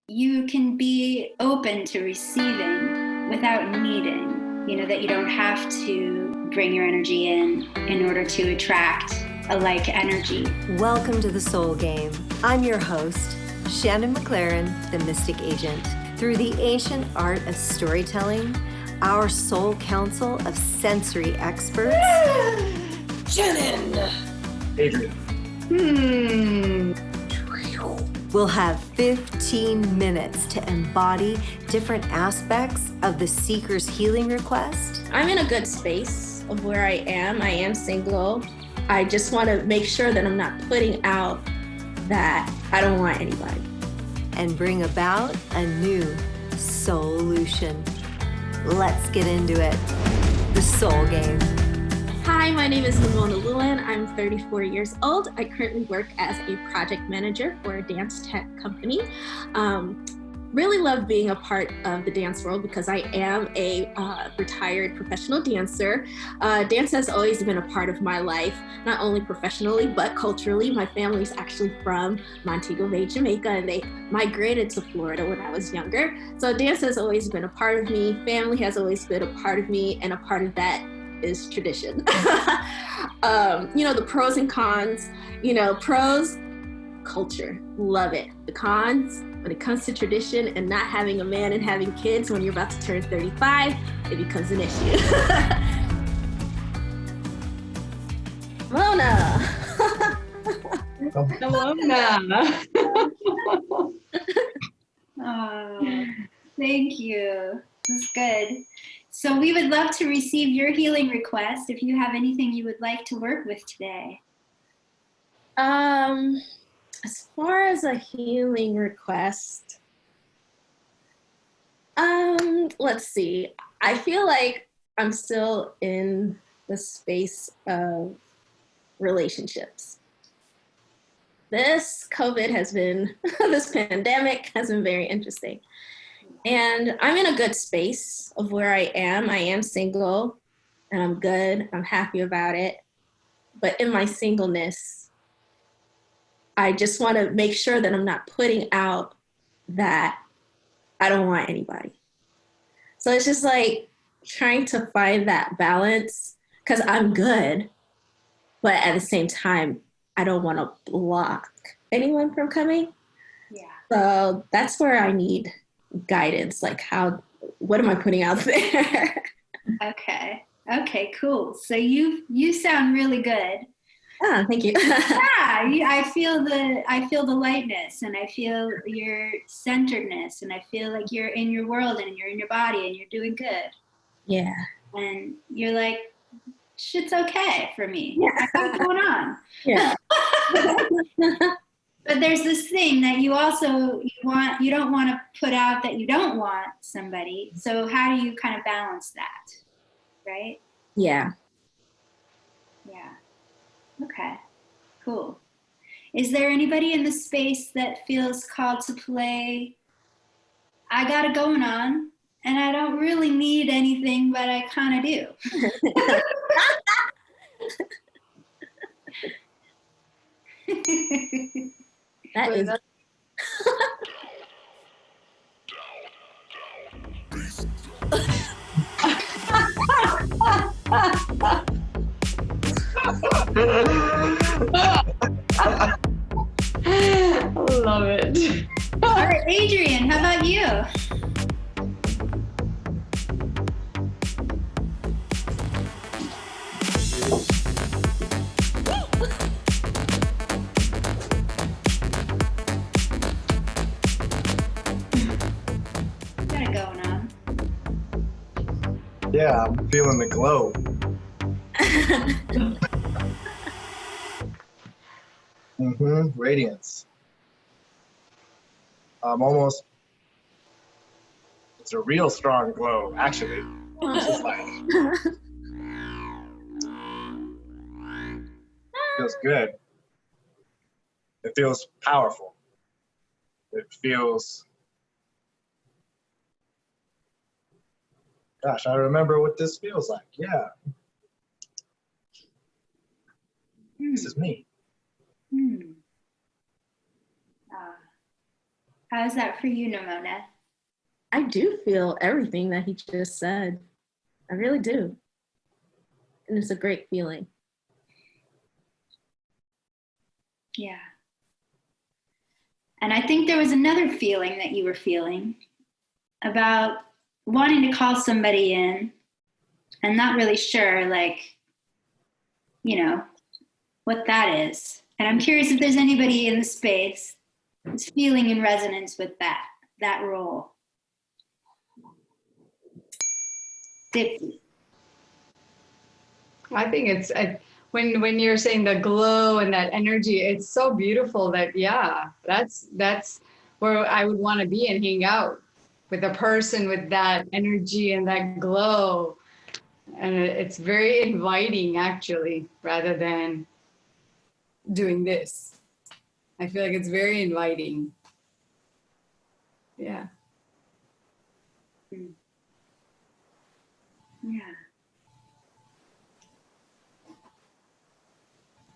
you can be open to receiving without needing, that you don't have to bring your energy in order to attract a like energy. Welcome to the Soul Game. I'm your host, Shannon McLaren, the Mystic Agent. Through the ancient art of storytelling, our soul council of sensory experts, Shannon, Adrian, we'll have 15 minutes to embody different aspects of the seeker's healing request. I'm in a good space of where I am. I am single. I just want to make sure that I'm not putting out that I don't want anybody. And bring about a new SOULution. Let's get into it. The Soul Game. Hi, my name is Namona. I'm 34 years old. I currently work as a project manager for a dance tech company. Really love being a part of the dance world because I am a retired professional dancer. Dance has always been a part of my life, not only professionally, but culturally. My family's actually from Montego Bay, Jamaica, and they migrated to Florida when I was younger. So dance has always been a part of me. Family has always been a part of me, and a part of that is tradition. The pros and cons, pros, culture, love it. The cons, when it comes to tradition and not having a man and having kids when you're about to turn 35, it becomes an issue. Mona. Namona. Oh, thank you. That's good. So we would love to receive your healing request if you have anything you would like to work with today. As far as a healing request, let's see. I feel like I'm still in the space of relationships. This this pandemic has been very interesting. And I'm in a good space of where I am. I am single and I'm good. I'm happy about it. But in my singleness, I just want to make sure that I'm not putting out that I don't want anybody. So it's just like trying to find that balance because I'm good, but at the same time, I don't want to block anyone from coming. Yeah. So that's where I need guidance. Like what am I putting out there? Okay, cool. So you sound really good. Oh, thank you. I feel the lightness, and I feel your centeredness, and I feel like you're in your world and you're in your body and you're doing good. Yeah. And you're like, shit's okay for me. Yeah. I got what's going on. Yeah. But there's this thing that you don't want to put out that you don't want somebody. So how do you kind of balance that? Right? Yeah. Yeah. Okay, cool. Is there anybody in the space that feels called to play, I got it going on, and I don't really need anything, but I kind of do? That is... Love it. All right, Adrian, how about you? Got it going on. Yeah, I'm feeling the glow. Radiance. It's a real strong glow, actually. It's just like, feels good. It feels powerful. It feels, gosh, I remember what this feels like. Yeah. This is me. How is that for you, Namona? I do feel everything that he just said. I really do. And it's a great feeling. Yeah. And I think there was another feeling that you were feeling about wanting to call somebody in and not really sure, like, what that is. And I'm curious if there's anybody in the space who's feeling in resonance with that role. Dipti. I think it's when you're saying the glow and that energy, it's so beautiful that that's where I would want to be and hang out with a person with that energy and that glow. And it's very inviting, actually, rather than doing this. I feel like it's very inviting. Yeah. Yeah.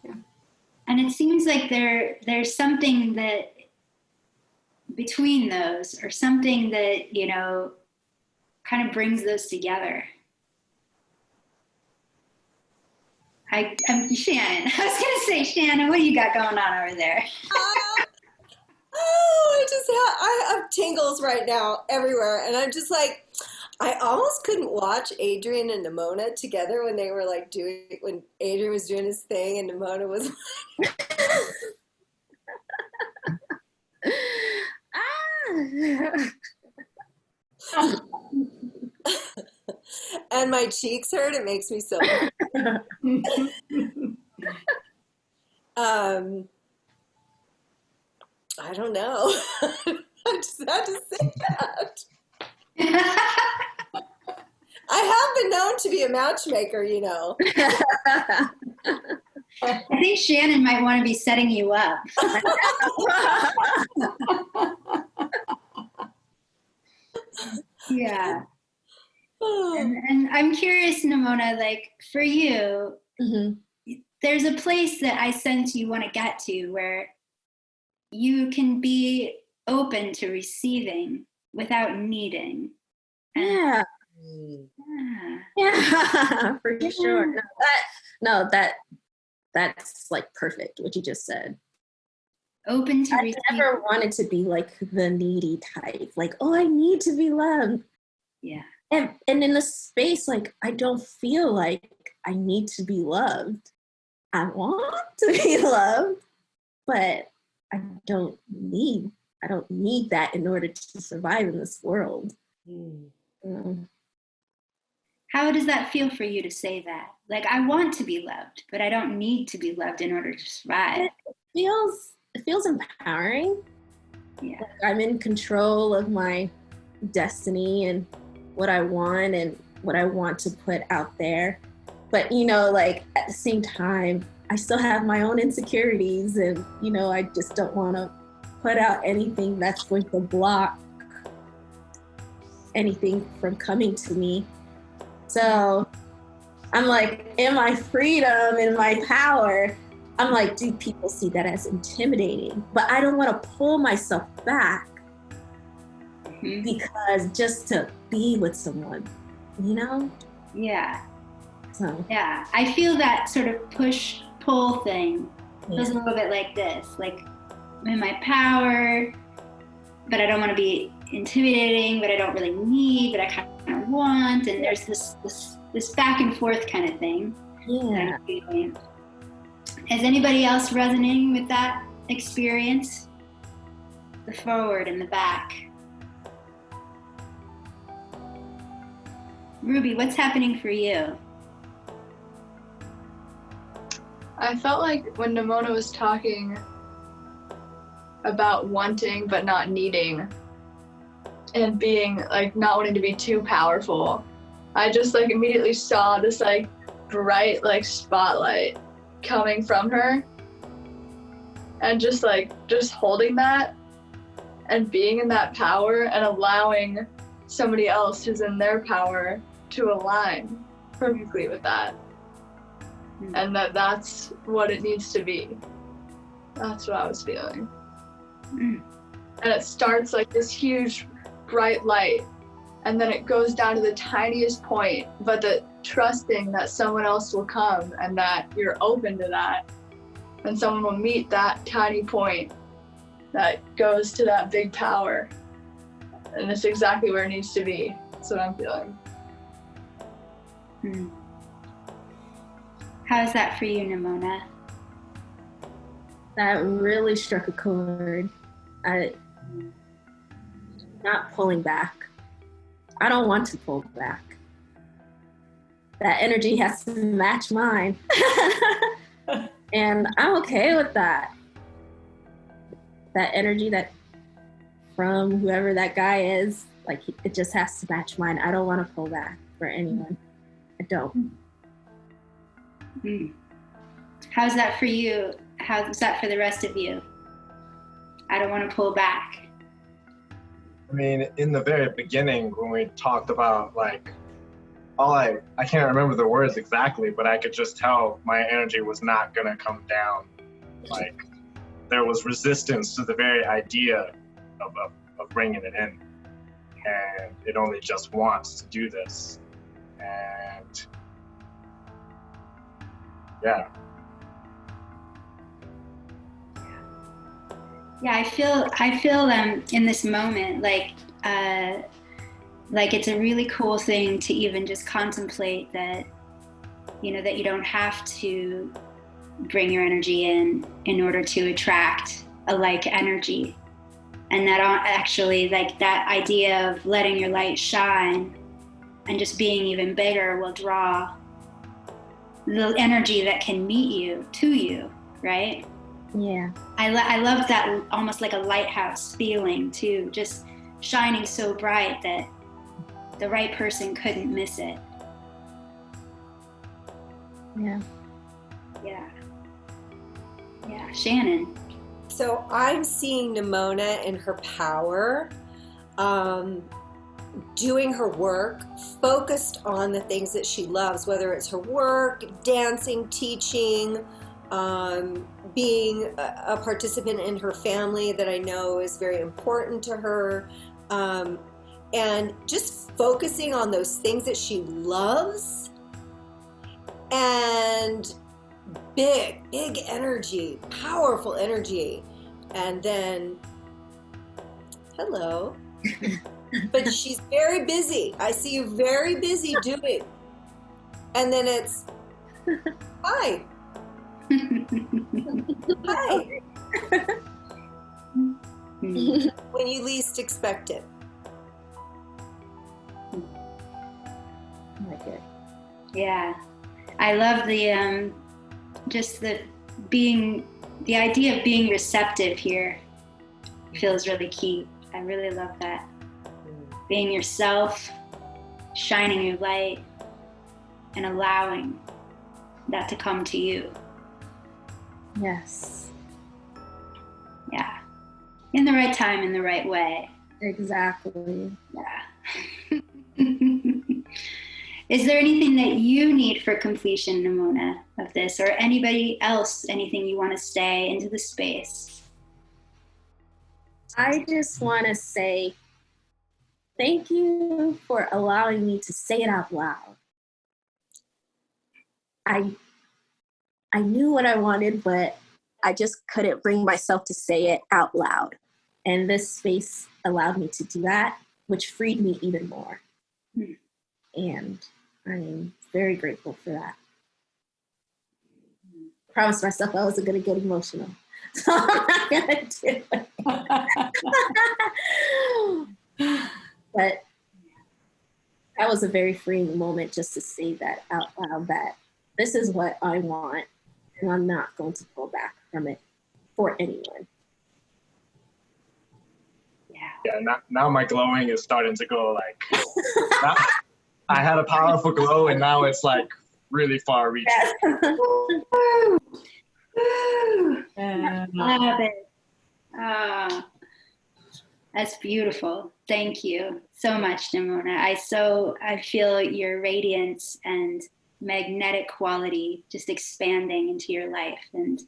Yeah. And it seems like there's something that between those, or something that, kind of brings those together. I'm Shannon. I was going to say, Shannon, what do you got going on over there? I have tingles right now everywhere. And I'm just like, I almost couldn't watch Adrian and Namona together when they were like when Adrian was doing his thing and Namona was and my cheeks hurt. It makes me so I don't know. I just had to say that. I have been known to be a matchmaker, I think Shannon might want to be setting you up. Yeah. And I'm curious, Namona, like for you, there's a place that I sense you want to get to where you can be open to receiving without needing. Yeah. Yeah, for sure. That's like perfect what you just said. Open to I receiving. never wanted to be like the needy type, like, oh, I need to be loved. Yeah. And in the space, like, I don't feel like I need to be loved. I want to be loved, but I don't need that in order to survive in this world. How does that feel for you to say that? Like, I want to be loved, but I don't need to be loved in order to survive. It feels empowering. Yeah. Like I'm in control of my destiny and what I want and what I want to put out there. But, like at the same time, I still have my own insecurities and, I just don't want to put out anything that's going to block anything from coming to me. So I'm like, in my freedom, in my power, I'm like, do people see that as intimidating? But I don't want to pull myself back because just to be with someone, Yeah. So. Yeah. I feel that sort of push-pull thing feels a little bit like this. Like, I'm in my power, but I don't want to be intimidating, but I don't really need, but I kind of want. And there's this back and forth kind of thing. Yeah. Is anybody else resonating with that experience? The forward and the back. Ruby, what's happening for you? I felt like when Namona was talking about wanting but not needing and being like not wanting to be too powerful, I just like immediately saw this like bright like spotlight coming from her and just holding that and being in that power and allowing somebody else who's in their power to align perfectly with that. And that's what it needs to be. That's what I was feeling. and it starts like this huge bright light, and then it goes down to the tiniest point, but the trusting that someone else will come and that you're open to that, and someone will meet that tiny point that goes to that big power, and it's exactly where it needs to be. That's what I'm feeling. How's that for you, Namona? That really struck a chord. Not pulling back. I don't want to pull back. That energy has to match mine. And I'm okay with that. That energy that from whoever that guy is, like it just has to match mine. I don't want to pull back for anyone. I don't. How's that for you? How's that for the rest of you? I don't want to pull back. I mean, in the very beginning, when we talked about like, I can't remember the words exactly, but I could just tell my energy was not gonna come down. Like, there was resistance to the very idea of bringing it in. And it only just wants to do this. And yeah. Yeah, I feel in this moment like it's a really cool thing to even just contemplate that, that you don't have to bring your energy in order to attract a like energy. And that actually, like, that idea of letting your light shine and just being even bigger will draw the energy that can meet you to you, right? Yeah. I love that, almost like a lighthouse feeling too, just shining so bright that the right person couldn't miss it. Yeah. Yeah, Shannon. So I'm seeing Namona in her power, doing her work, focused on the things that she loves, whether it's her work, dancing, teaching, being a participant in her family that I know is very important to her, and just focusing on those things that she loves, and big energy, powerful energy. And then, hello. But she's very busy. I see you very busy doing. And then it's, hi. Hi. When you least expect it. Like it. Yeah, I love the just the idea of being receptive here feels really key. I really love that. Being yourself, shining your light, and allowing that to come to you. Yes. Yeah. In the right time, in the right way. Exactly. Yeah. Is there anything that you need for completion, Namona, of this, or anybody else, anything you want to say into the space? I just want to say thank you for allowing me to say it out loud. I knew what I wanted, but I just couldn't bring myself to say it out loud. And this space allowed me to do that, which freed me even more. And I'm very grateful for that. I promised myself I wasn't going to get emotional. So I'm not going to do it. But that was a very freeing moment just to say that out loud, that this is what I want, and I'm not going to pull back from it for anyone. Yeah, now my glowing is starting to go like, I had a powerful glow and now it's like really far reaching. Yes. Love it. Ah, that's beautiful. Thank you so much, Namona. I feel your radiance and magnetic quality just expanding into your life. And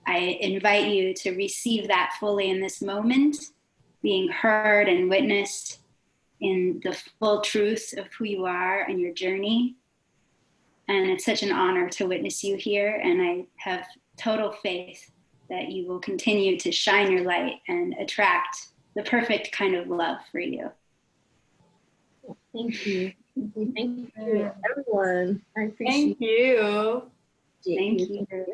I invite you to receive that fully in this moment being heard and witnessed in the full truth of who you are and your journey. And it's such an honor to witness you here. And I have total faith that you will continue to shine your light and attract the perfect kind of love for you. Thank you. Thank you, everyone. I appreciate Thank you. Thank you.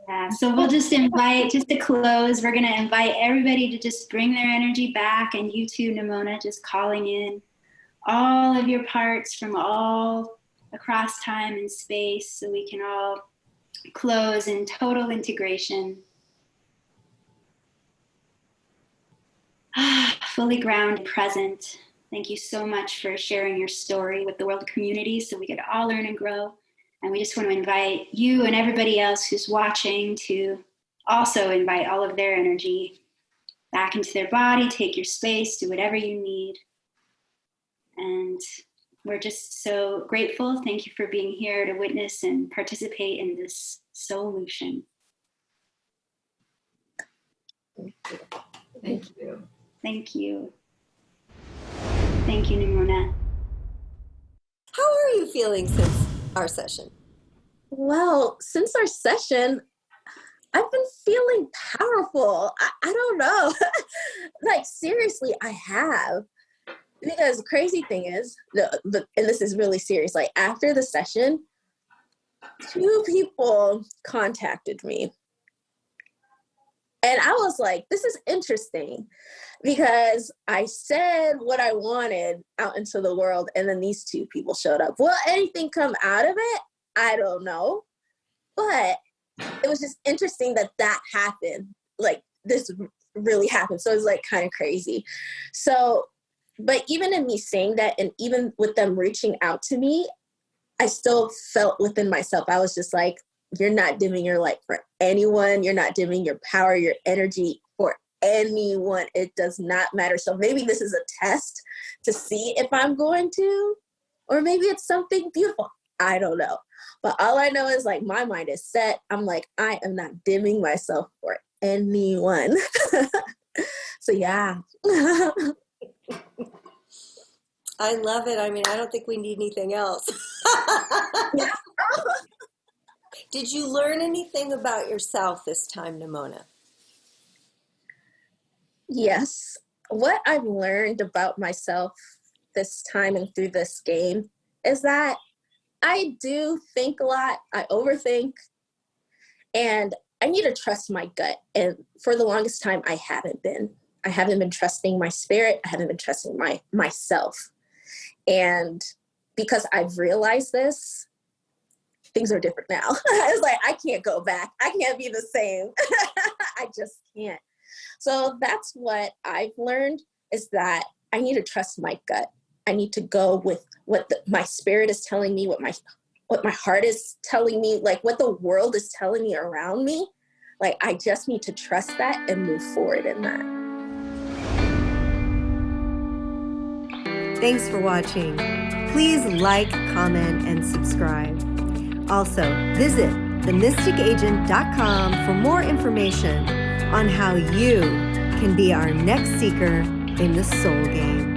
Yeah, so we'll just invite, just to close, we're going to invite everybody to just bring their energy back, and you too, Namona, just calling in all of your parts from all across time and space so we can all close in total integration. Fully grounded, present. Thank you so much for sharing your story with the world community so we could all learn and grow. And we just want to invite you and everybody else who's watching to also invite all of their energy back into their body, take your space, do whatever you need. And we're just so grateful. Thank you for being here to witness and participate in this SOULution. Thank you. Thank you. Thank you, Namona. How are you feeling since our session? Well, since our session, I've been feeling powerful. I don't know. Like, seriously, I have. Because the crazy thing is, and this is really serious, like after the session, 2 people contacted me. And I was like, this is interesting because I said what I wanted out into the world, and then these 2 people showed up. Will anything come out of it? I don't know. But it was just interesting that happened. Like, this really happened. So it was like kind of crazy. So, but even in me saying that, and even with them reaching out to me, I still felt within myself, I was just like, you're not dimming your light for anyone. You're not dimming your power, your energy for anyone. It does not matter. So maybe this is a test to see if I'm going to, or maybe it's something beautiful. I don't know. But all I know is, like, my mind is set. I'm like, I am not dimming myself for anyone. So yeah. I love it. I mean, I don't think we need anything else. Did you learn anything about yourself this time, Namona? Yes. What I've learned about myself this time and through this game is that I do think a lot. I overthink. And I need to trust my gut. And for the longest time, I haven't been. I haven't been trusting my spirit. I haven't been trusting myself. And because I've realized this, things are different now. I was like, I can't go back. I can't be the same. I just can't. So that's what I've learned, is that I need to trust my gut. I need to go with what my spirit is telling me, what my heart is telling me, like what the world is telling me around me. Like, I just need to trust that and move forward in that. Thanks for watching. Please like, comment, and subscribe. Also, visit themysticagent.com for more information on how you can be our next seeker in the soul game.